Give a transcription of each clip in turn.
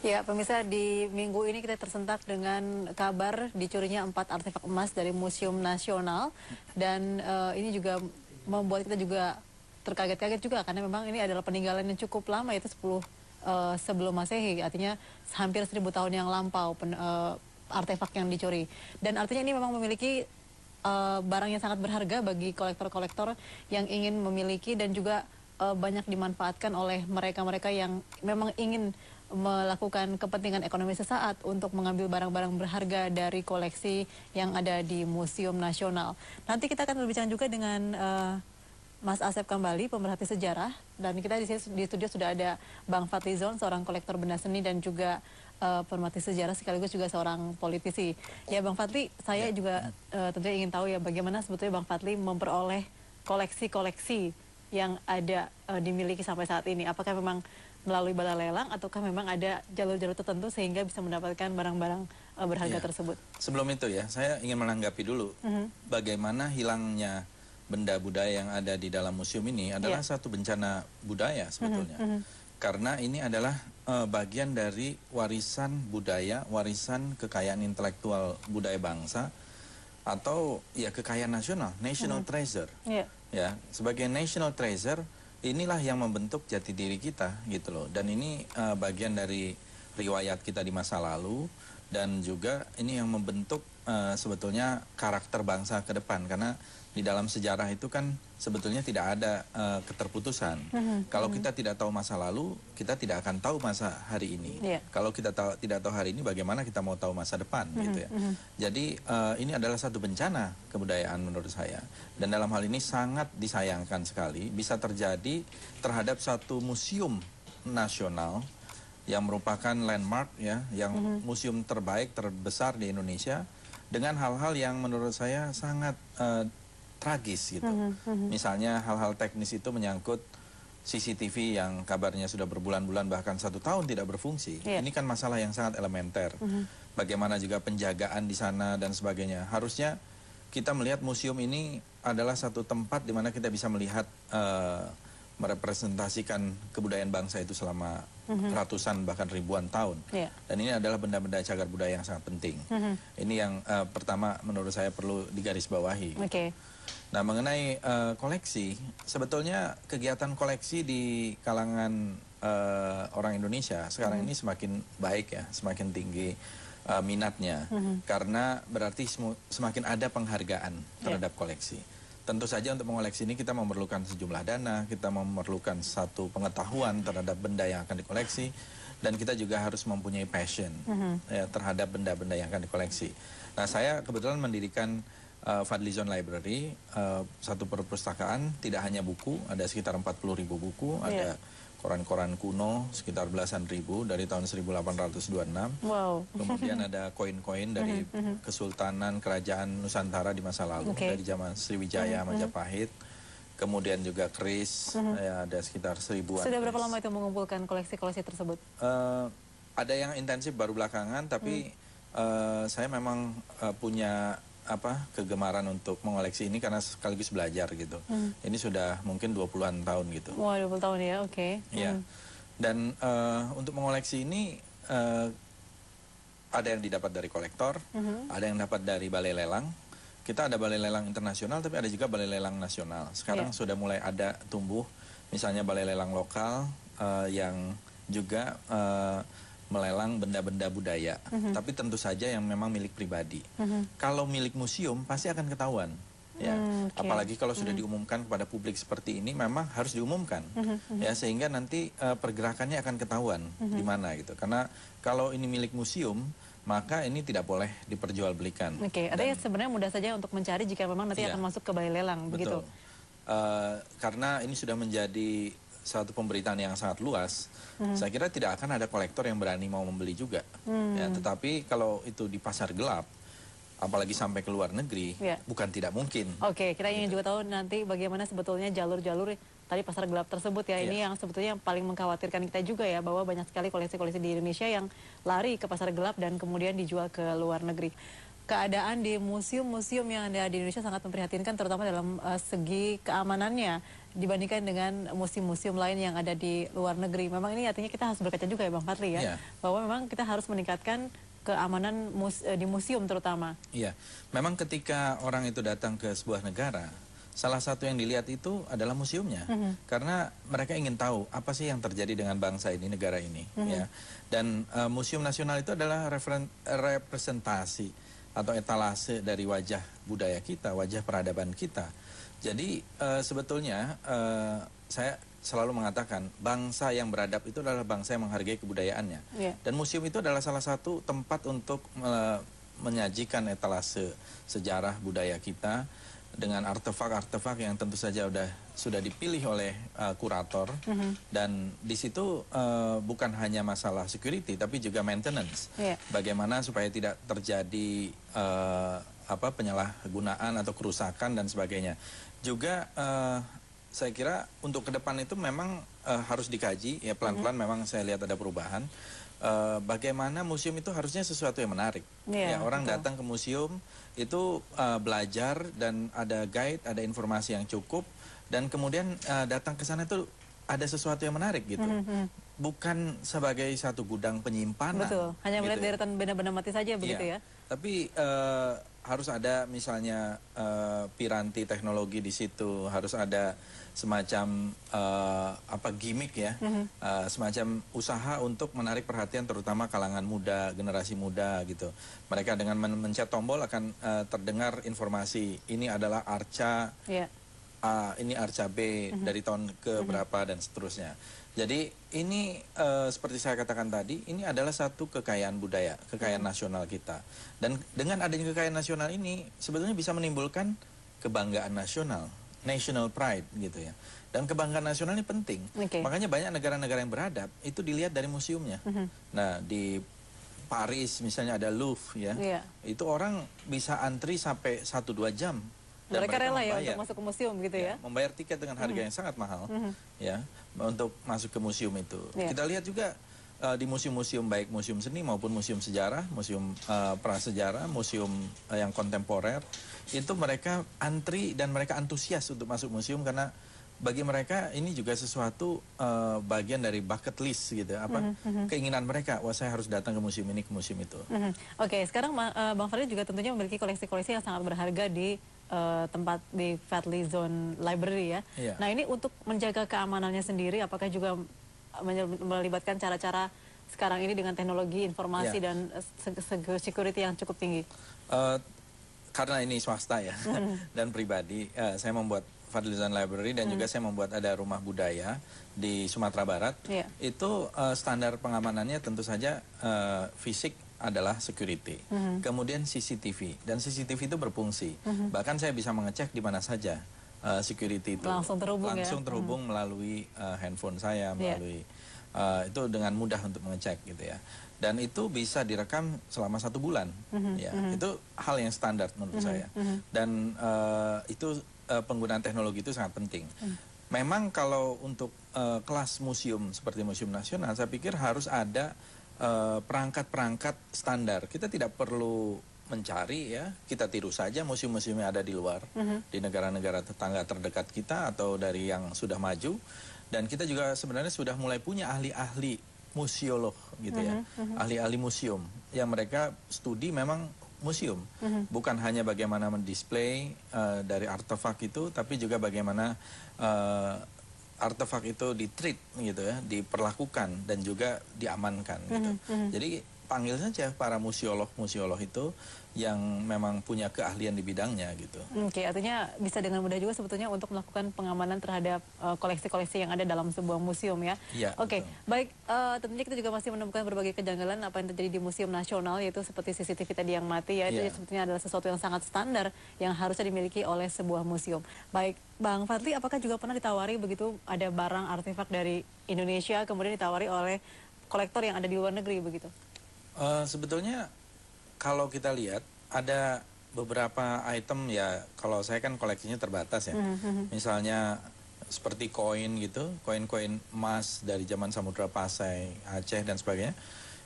Ya, pemirsa, di minggu ini kita tersentak dengan kabar dicurinya 4 artefak emas dari Museum Nasional. Dan ini juga membuat kita juga terkaget-kaget juga, karena memang ini adalah peninggalan yang cukup lama, yaitu 10 sebelum Masehi, artinya hampir 1000 tahun yang lampau artefak yang dicuri. Dan artinya ini memang memiliki barang yang sangat berharga bagi kolektor-kolektor yang ingin memiliki, dan juga banyak dimanfaatkan oleh mereka-mereka yang memang ingin melakukan kepentingan ekonomi sesaat untuk mengambil barang-barang berharga dari koleksi yang ada di Museum Nasional. Nanti kita akan berbincang juga dengan Mas Asep Kambali, pemerhati sejarah, dan kita di studio sudah ada Bang Fadlizon, seorang kolektor benda seni dan juga pemerhati sejarah sekaligus juga seorang politisi. Ya, Bang Fadli, saya juga tentunya ingin tahu ya bagaimana sebetulnya Bang Fadli memperoleh koleksi-koleksi yang ada dimiliki sampai saat ini. Apakah memang melalui bala lelang, ataukah memang ada jalur-jalur tertentu sehingga bisa mendapatkan barang-barang berharga tersebut? Sebelum itu ya, saya ingin menanggapi dulu bagaimana hilangnya benda budaya yang ada di dalam museum ini adalah satu bencana budaya sebetulnya. Karena ini adalah bagian dari warisan budaya, warisan kekayaan intelektual budaya bangsa, atau ya kekayaan nasional, national treasure. Ya, sebagai national treasure, inilah yang membentuk jati diri kita gitu loh. Dan ini bagian dari riwayat kita di masa lalu, dan juga ini yang membentuk sebetulnya karakter bangsa ke depan. Karena di dalam sejarah itu kan sebetulnya tidak ada keterputusan. Kalau kita tidak tahu masa lalu, kita tidak akan tahu masa hari ini. Kalau kita tidak tahu hari ini, bagaimana kita mau tahu masa depan gitu ya. Jadi ini adalah satu bencana kebudayaan menurut saya. Dan dalam hal ini sangat disayangkan sekali bisa terjadi terhadap satu museum nasional yang merupakan landmark ya, yang museum terbaik terbesar di Indonesia, dengan hal-hal yang menurut saya sangat tragis gitu. Misalnya hal-hal teknis itu menyangkut CCTV yang kabarnya sudah berbulan-bulan bahkan 1 tahun tidak berfungsi. Ini kan masalah yang sangat elementer. Bagaimana juga penjagaan di sana dan sebagainya. Harusnya kita melihat museum ini adalah satu tempat di mana kita bisa melihat merepresentasikan kebudayaan bangsa itu selama ratusan bahkan ribuan tahun. Dan ini adalah benda-benda cagar budaya yang sangat penting. Ini yang pertama menurut saya perlu digarisbawahi. Nah, mengenai koleksi, sebetulnya kegiatan koleksi di kalangan orang Indonesia sekarang ini semakin baik ya, semakin tinggi minatnya, karena berarti semakin ada penghargaan terhadap koleksi. Tentu saja untuk mengoleksi ini kita memerlukan sejumlah dana, kita memerlukan satu pengetahuan terhadap benda yang akan dikoleksi, dan kita juga harus mempunyai passion ya, terhadap benda-benda yang akan dikoleksi. Nah, saya kebetulan mendirikan Fadlizon Library, satu perpustakaan, tidak hanya buku, ada sekitar 40.000 buku, ada koran-koran kuno sekitar belasan ribu dari tahun 1826. Kemudian ada koin-koin dari Kesultanan Kerajaan Nusantara di masa lalu, dari zaman Sriwijaya, Majapahit. Kemudian juga keris, ya, ada sekitar 1000-an. Sudah berapa lama itu mengumpulkan koleksi-koleksi tersebut? Ada yang intensif baru belakangan, tapi saya memang punya kegemaran untuk mengoleksi ini karena sekaligus belajar gitu. Ini sudah mungkin 20-an tahun gitu. Wah, 20 tahun ya, oke. Ya. Dan untuk mengoleksi ini ada yang didapat dari kolektor, ada yang dapat dari balai lelang. Kita ada balai lelang internasional, tapi ada juga balai lelang nasional. Sekarang sudah mulai ada tumbuh, misalnya balai lelang lokal yang juga melelang benda-benda budaya, tapi tentu saja yang memang milik pribadi. Kalau milik museum pasti akan ketahuan, ya. Apalagi kalau sudah diumumkan kepada publik seperti ini, memang harus diumumkan, ya, sehingga nanti pergerakannya akan ketahuan di mana gitu. Karena kalau ini milik museum, maka ini tidak boleh diperjualbelikan. Artinya sebenarnya mudah saja untuk mencari jika memang nanti akan masuk ke balai lelang, begitu. Karena ini sudah menjadi satu pemberitaan yang sangat luas, saya kira tidak akan ada kolektor yang berani mau membeli juga. Ya, tetapi kalau itu di pasar gelap, apalagi sampai ke luar negeri, bukan tidak mungkin. Kita ingin juga tahu nanti bagaimana sebetulnya jalur-jalur tadi pasar gelap tersebut ya. Ini yang sebetulnya paling mengkhawatirkan kita juga ya, bahwa banyak sekali koleksi-koleksi di Indonesia yang lari ke pasar gelap dan kemudian dijual ke luar negeri. keadaan di museum-museum yang ada di Indonesia sangat memprihatinkan, terutama dalam segi keamanannya dibandingkan dengan museum-museum lain yang ada di luar negeri. Memang ini artinya kita harus berkaca juga ya Bang Fadli ya, Iya. bahwa memang kita harus meningkatkan keamanan di museum terutama. Iya, memang ketika orang itu datang ke sebuah negara, salah satu yang dilihat itu adalah museumnya, karena mereka ingin tahu apa sih yang terjadi dengan bangsa ini, negara ini, ya. Dan Museum Nasional itu adalah representasi atau etalase dari wajah budaya kita, wajah peradaban kita. Jadi sebetulnya saya selalu mengatakan bangsa yang beradab itu adalah bangsa yang menghargai kebudayaannya. Yeah. Dan museum itu adalah salah satu tempat untuk menyajikan etalase sejarah budaya kita dengan artefak-artefak yang tentu saja sudah dipilih oleh kurator. Dan di situ bukan hanya masalah security tapi juga maintenance. Yeah. Bagaimana supaya tidak terjadi penyalahgunaan atau kerusakan dan sebagainya. Juga saya kira untuk ke depan itu memang harus dikaji, ya pelan-pelan memang saya lihat ada perubahan. Bagaimana museum itu harusnya sesuatu yang menarik. Yeah, ya, orang betul. datang ke museum itu belajar dan ada guide, ada informasi yang cukup, dan kemudian datang ke sana itu ada sesuatu yang menarik gitu. Bukan sebagai satu gudang penyimpanan. Betul, hanya melihat gitu ya. deretan benda-benda mati saja begitu Iya. ya. Tapi harus ada misalnya piranti teknologi di situ, harus ada semacam gimmick ya, semacam usaha untuk menarik perhatian terutama kalangan muda, generasi muda gitu. Mereka dengan mencet tombol akan terdengar informasi ini adalah arca Iya. A, ini arca B dari tahun ke berapa dan seterusnya. Jadi ini seperti saya katakan tadi, ini adalah satu kekayaan budaya, kekayaan nasional kita. Dan dengan adanya kekayaan nasional ini sebetulnya bisa menimbulkan kebanggaan nasional, national pride gitu ya. Dan kebanggaan nasional ini penting. Oke. Makanya banyak negara-negara yang beradab itu dilihat dari museumnya. Nah, di Paris misalnya ada Louvre ya. Iya. Itu orang bisa antri sampai 1-2 jam. Dan Mereka rela ya membayar. untuk masuk ke museum gitu ya. Membayar tiket dengan harga yang sangat mahal ya untuk masuk ke museum itu. Iya. Kita lihat juga di museum-museum baik museum seni maupun museum sejarah, museum prasejarah, museum yang kontemporer itu mereka antri dan mereka antusias untuk masuk museum karena bagi mereka ini juga sesuatu bagian dari bucket list gitu keinginan mereka, wah saya harus datang ke museum ini, ke museum itu. Oke, sekarang Bang Fadli juga tentunya memiliki koleksi-koleksi yang sangat berharga di tempat di Fadli Zone Library ya. Iya. Nah ini untuk menjaga keamanannya sendiri, apakah juga melibatkan cara-cara sekarang ini dengan teknologi informasi Iya. dan security yang cukup tinggi? Karena ini swasta ya dan pribadi, saya membuat Fadli Zone Library dan juga saya membuat ada rumah budaya di Sumatera Barat. Iya. Itu standar pengamanannya tentu saja fisik adalah security, kemudian CCTV, dan CCTV itu berfungsi. Bahkan saya bisa mengecek di mana saja security itu Langsung terhubung ya? terhubung melalui handphone saya, melalui itu dengan mudah untuk mengecek gitu ya. Dan itu bisa direkam selama 1 bulan, ya itu hal yang standar menurut saya. Dan itu penggunaan teknologi itu sangat penting. Memang kalau untuk kelas museum seperti Museum Nasional, saya pikir harus ada perangkat-perangkat standar. Kita tidak perlu mencari ya, kita tiru saja museum-museum yang ada di luar, di negara-negara tetangga terdekat kita atau dari yang sudah maju. Dan kita juga sebenarnya sudah mulai punya ahli-ahli museolog gitu ya, ahli-ahli museum yang mereka studi memang museum, bukan hanya bagaimana mendisplay dari artefak itu, tapi juga bagaimana artefak itu ditreat gitu ya, diperlakukan dan juga diamankan gitu. Jadi panggil saja para museolog itu yang memang punya keahlian di bidangnya gitu. Oke, artinya bisa dengan mudah juga sebetulnya untuk melakukan pengamanan terhadap koleksi-koleksi yang ada dalam sebuah museum ya. Iya, Oke, betul. baik, tentunya kita juga masih menemukan berbagai kejanggalan apa yang terjadi di Museum Nasional, yaitu seperti CCTV tadi yang mati ya, itu Iya. sebetulnya adalah sesuatu yang sangat standar yang harusnya dimiliki oleh sebuah museum. Baik, Bang Fadli, apakah juga pernah ditawari begitu ada barang artefak dari Indonesia kemudian ditawari oleh kolektor yang ada di luar negeri begitu? Sebetulnya kalau kita lihat ada beberapa item ya, kalau saya kan koleksinya terbatas ya. Misalnya seperti koin gitu, koin-koin emas dari zaman Samudra Pasai, Aceh dan sebagainya.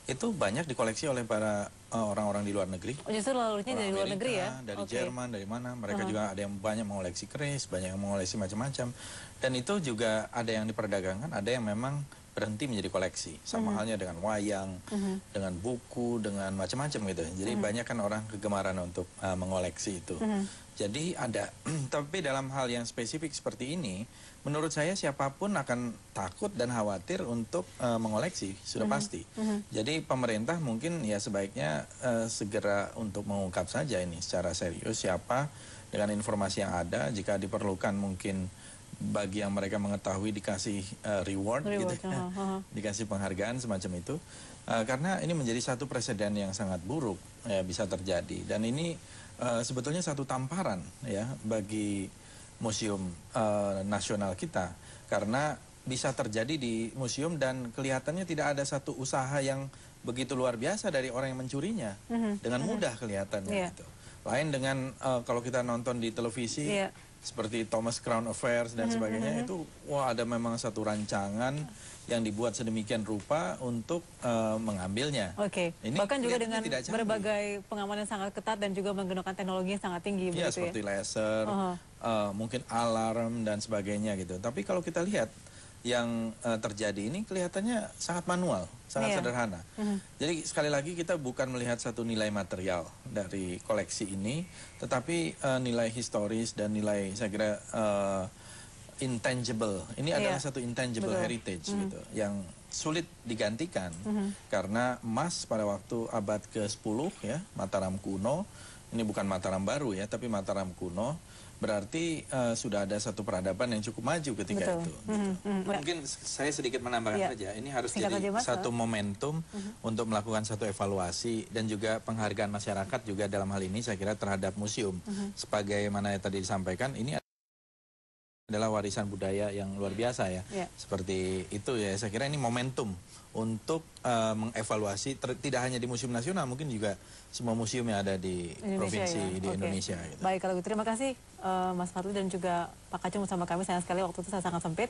itu banyak dikoleksi oleh para orang-orang di luar negeri. Oh, justru lalunya dari luar negeri ya? Dari Jerman, dari mana. Mereka juga ada yang banyak mengoleksi keris, banyak yang mengoleksi macam-macam. Dan itu juga ada yang diperdagangkan, ada yang memang berhenti menjadi koleksi. Sama halnya dengan wayang, dengan buku, dengan macam-macam gitu. Jadi banyak kan orang kegemaran untuk mengoleksi itu. Jadi ada, tapi dalam hal yang spesifik seperti ini, menurut saya siapapun akan takut dan khawatir untuk mengoleksi, sudah pasti. Jadi pemerintah mungkin ya sebaiknya segera untuk mengungkap saja ini secara serius siapa dengan informasi yang ada, jika diperlukan mungkin bagi yang mereka mengetahui dikasih reward gitu ya, dikasih penghargaan semacam itu. Karena ini menjadi satu presiden yang sangat buruk ya bisa terjadi, dan ini sebetulnya satu tamparan ya bagi museum nasional kita, karena bisa terjadi di museum dan kelihatannya tidak ada satu usaha yang begitu luar biasa dari orang yang mencurinya, dengan mudah kelihatannya gitu. Lain dengan kalau kita nonton di televisi seperti Thomas Crown Affairs dan sebagainya, itu wah ada memang satu rancangan yang dibuat sedemikian rupa untuk mengambilnya. Bahkan juga dengan berbagai pengamanan sangat ketat dan juga menggunakan teknologi yang sangat tinggi. Ya, seperti laser, mungkin alarm dan sebagainya gitu. Tapi kalau kita lihat yang terjadi ini kelihatannya sangat manual, sangat sederhana. Jadi sekali lagi kita bukan melihat satu nilai material dari koleksi ini, tetapi nilai historis dan nilai saya kira intangible. Ini adalah satu intangible heritage gitu, yang sulit digantikan karena emas pada waktu abad ke-10 ya, Mataram kuno. Ini bukan Mataram baru ya, tapi Mataram kuno. Berarti sudah ada satu peradaban yang cukup maju ketika itu. Gitu. Mungkin saya sedikit menambahkan saja, ini harus jadi satu momentum untuk melakukan satu evaluasi dan juga penghargaan masyarakat juga dalam hal ini saya kira terhadap museum. Sebagaimana yang tadi disampaikan, ini adalah warisan budaya yang luar biasa ya. Seperti itu ya, saya kira ini momentum untuk mengevaluasi tidak hanya di Museum Nasional, mungkin juga semua museum yang ada di provinsi di Indonesia. Gitu. Baik, kalau gitu terima kasih Mas Fadli dan juga Pak Kacung bersama kami. Sayang sekali waktu itu saya sangat sempit.